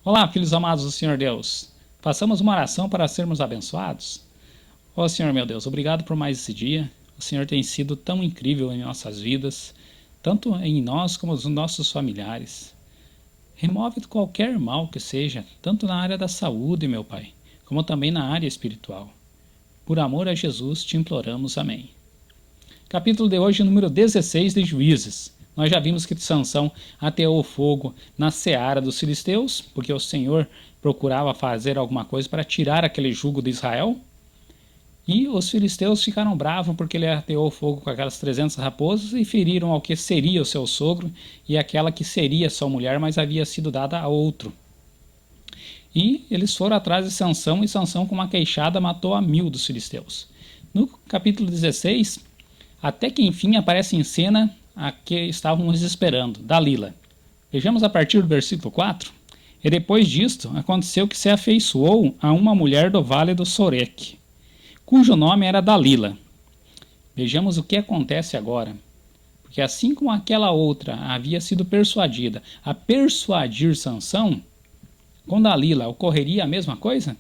Olá, filhos amados do Senhor Deus. Façamos uma oração para sermos abençoados? Ó Senhor meu Deus, obrigado por mais esse dia. O Senhor tem sido tão incrível em nossas vidas, tanto em nós como nos nossos familiares. Remove qualquer mal que seja, tanto na área da saúde, meu Pai, como também na área espiritual. Por amor a Jesus te imploramos. Amém. Capítulo de hoje, número 16 de Juízes. Nós já vimos que Sansão ateou fogo na seara dos filisteus, porque o Senhor procurava fazer alguma coisa para tirar aquele jugo de Israel. E os filisteus ficaram bravos porque ele ateou fogo com aquelas 300 raposas e feriram ao que seria o seu sogro e aquela que seria sua mulher, mas havia sido dada a outro. E eles foram atrás de Sansão, e Sansão, com uma queixada, matou a 1000 dos filisteus. No capítulo 16, até que enfim aparece em cena a que estávamos esperando, Dalila. Vejamos a partir do versículo 4. E depois disto, aconteceu que se afeiçoou a uma mulher do vale do Soreque, cujo nome era Dalila. Vejamos o que acontece agora. Porque assim como aquela outra havia sido persuadida a persuadir Sansão, com Dalila ocorreria a mesma coisa?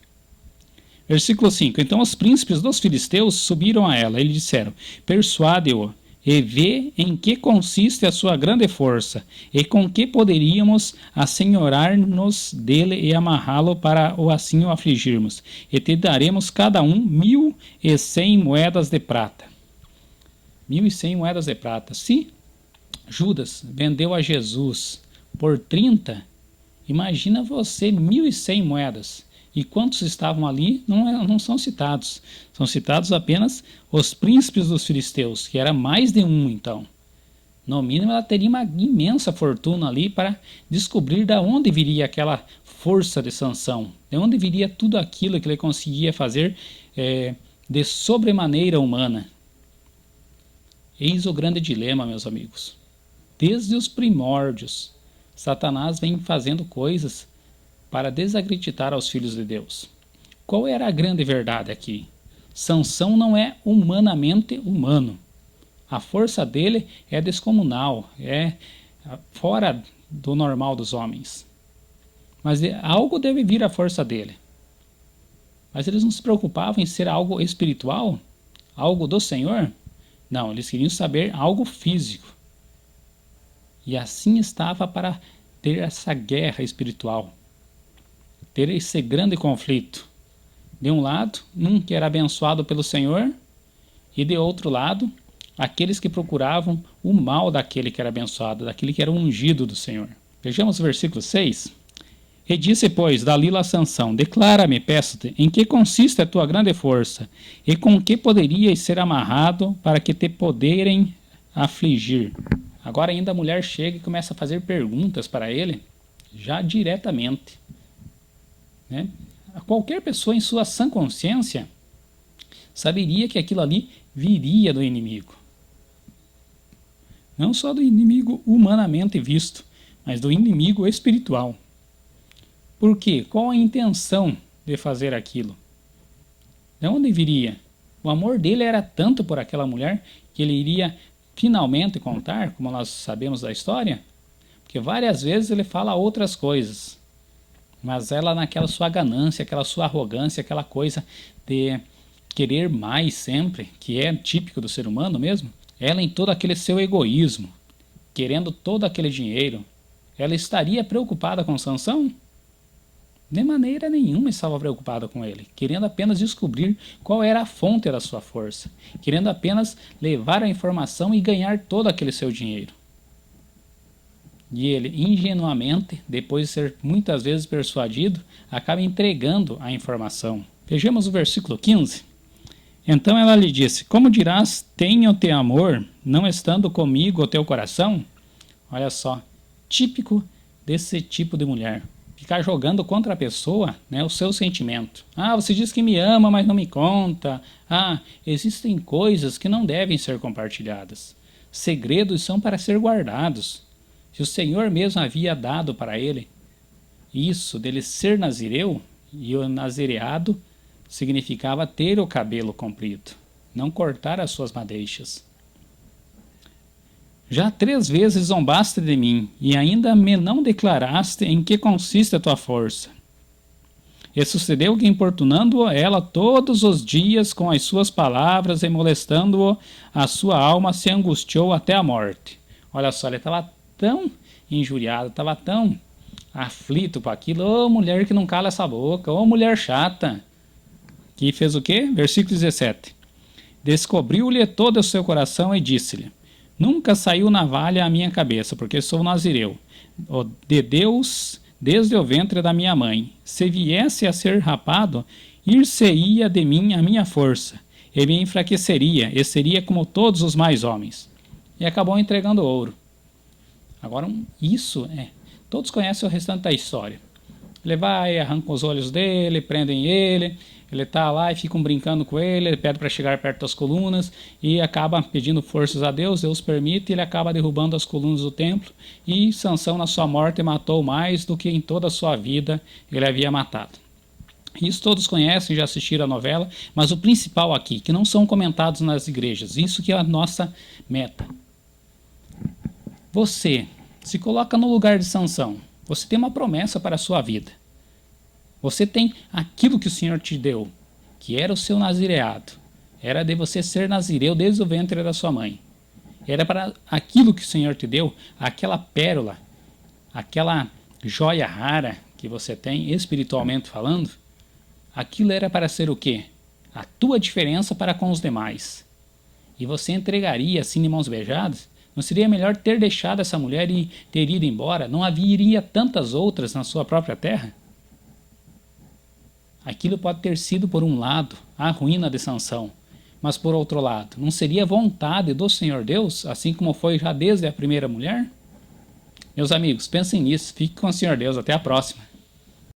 Versículo 5. Então os príncipes dos filisteus subiram a ela e lhe disseram: persuade-o e vê em que consiste a sua grande força, e com que poderíamos assenhorar-nos dele e amarrá-lo para o assim o afligirmos. E te daremos cada um 1100 moedas de prata. 1100 moedas de prata. Se Judas vendeu a Jesus por 30, imagina você 1100 moedas. E quantos estavam ali não são citados. São citados apenas os príncipes dos filisteus, que era mais de um então. No mínimo ela teria uma imensa fortuna ali para descobrir de onde viria aquela força de Sansão, de onde viria tudo aquilo que ele conseguia fazer de sobremaneira humana. Eis o grande dilema, meus amigos. Desde os primórdios, Satanás vem fazendo coisas para desacreditar aos filhos de Deus. Qual era a grande verdade aqui? Sansão não é humanamente humano. A força dele é descomunal, é fora do normal dos homens. Mas algo deve vir à força dele. Mas eles não se preocupavam em ser algo espiritual? Algo do Senhor? Não, eles queriam saber algo físico. E assim estava para ter essa guerra espiritual. Ter esse grande conflito. De um lado, um que era abençoado pelo Senhor, e de outro lado, aqueles que procuravam o mal daquele que era abençoado, daquele que era ungido do Senhor. Vejamos o versículo 6. E disse, pois, Dalila a Sansão: declara-me, peço-te, em que consiste a tua grande força, e com que poderias ser amarrado para que te poderem afligir. Agora ainda a mulher chega e começa a fazer perguntas para ele, já diretamente. Né? Qualquer pessoa em sua sã consciência saberia que aquilo ali viria do inimigo. Não só do inimigo humanamente visto, mas do inimigo espiritual. Por quê? Qual a intenção de fazer aquilo? De onde viria? O amor dele era tanto por aquela mulher que ele iria finalmente contar, como nós sabemos da história, porque várias vezes ele fala outras coisas. Mas ela naquela sua ganância, aquela sua arrogância, aquela coisa de querer mais sempre, que é típico do ser humano mesmo, ela em todo aquele seu egoísmo, querendo todo aquele dinheiro, ela estaria preocupada com Sansão? De maneira nenhuma estava preocupada com ele, querendo apenas descobrir qual era a fonte da sua força, querendo apenas levar a informação e ganhar todo aquele seu dinheiro. E ele, ingenuamente, depois de ser muitas vezes persuadido, acaba entregando a informação. Vejamos o versículo 15. Então ela lhe disse: como dirás, tenho-te amor, não estando comigo o teu coração? Olha só, típico desse tipo de mulher. Ficar jogando contra a pessoa, né, o seu sentimento. Ah, você diz que me ama, mas não me conta. Ah, existem coisas que não devem ser compartilhadas. Segredos são para ser guardados. Se o Senhor mesmo havia dado para ele isso dele ser nazireu, e o nazireado significava ter o cabelo comprido, não cortar as suas madeixas. Já 3 vezes zombaste de mim, e ainda me não declaraste em que consiste a tua força. E sucedeu que, importunando ela todos os dias com as suas palavras e molestando-o, a sua alma se angustiou até a morte. Olha só, ele estava tão injuriado, estava tão aflito com aquilo. Ô mulher que não cala essa boca, ô mulher chata. Que fez o quê? Versículo 17. Descobriu-lhe todo o seu coração e disse-lhe: Nunca saiu navalha à minha cabeça, porque sou nazireu, de Deus desde o ventre da minha mãe. Se viesse a ser rapado, ir-se-ia de mim a minha força, e me enfraqueceria, e seria como todos os mais homens. E acabou entregando ouro. Agora, isso é. Todos conhecem o restante da história. Ele vai, arranca os olhos dele, prendem ele está lá e ficam brincando com ele pede para chegar perto das colunas e acaba pedindo forças a Deus, Deus permite, ele acaba derrubando as colunas do templo e Sansão na sua morte matou mais do que em toda a sua vida ele havia matado. Isso todos conhecem, já assistiram a novela, mas o principal aqui, que não são comentados nas igrejas, isso que é a nossa meta. Você se coloca no lugar de Sansão, você tem uma promessa para a sua vida. Você tem aquilo que o Senhor te deu, que era o seu nazireado. Era de você ser nazireu desde o ventre da sua mãe. Era para aquilo que o Senhor te deu, aquela pérola, aquela joia rara que você tem, espiritualmente falando. Aquilo era para ser o quê? A tua diferença para com os demais. E você entregaria assim de mãos beijadas? Não seria melhor ter deixado essa mulher e ter ido embora? Não haveria tantas outras na sua própria terra? Aquilo pode ter sido, por um lado, a ruína de Sansão, mas por outro lado, não seria vontade do Senhor Deus, assim como foi já desde a primeira mulher? Meus amigos, pensem nisso, fique com o Senhor Deus, até a próxima.